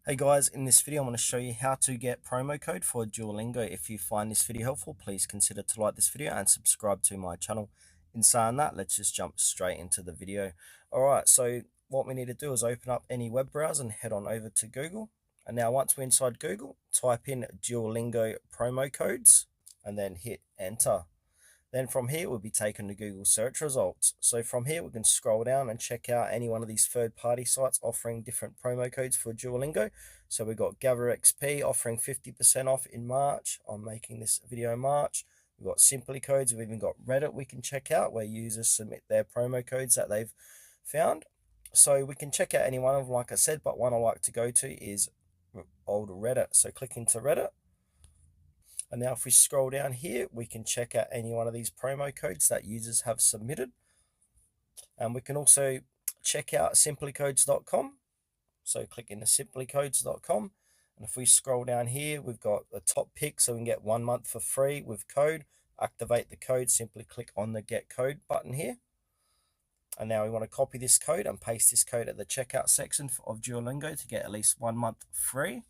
Hey guys, in this video I'm going to show you how to get promo code for Duolingo. If you find this video helpful, please consider to like this video and subscribe to my channel. In saying that, let's just jump straight into the video. Alright, so what we need to do is open up any web browser and head on over to Google. And now once we're inside Google, type in Duolingo promo codes and then hit enter. Then from here, we'll be taken to Google search results. So from here, we can scroll down and check out any one of these third-party sites offering different promo codes for Duolingo. So we've got Gather XP offering 50% off in March. I'm making this video in March. We've got Simply Codes. We've even got Reddit we can check out where users submit their promo codes that they've found. So we can check out any one of them, like I said, but one I like to go to is old Reddit. So click into Reddit. And now if we scroll down here, we can check out any one of these promo codes that users have submitted. And we can also check out simplycodes.com. So click into simplycodes.com. And if we scroll down here, we've got the top pick, so we can get 1 month for free with code. Activate the code, simply click on the get code button here. And now we want to copy this code and paste this code at the checkout section of Duolingo to get at least 1 month free.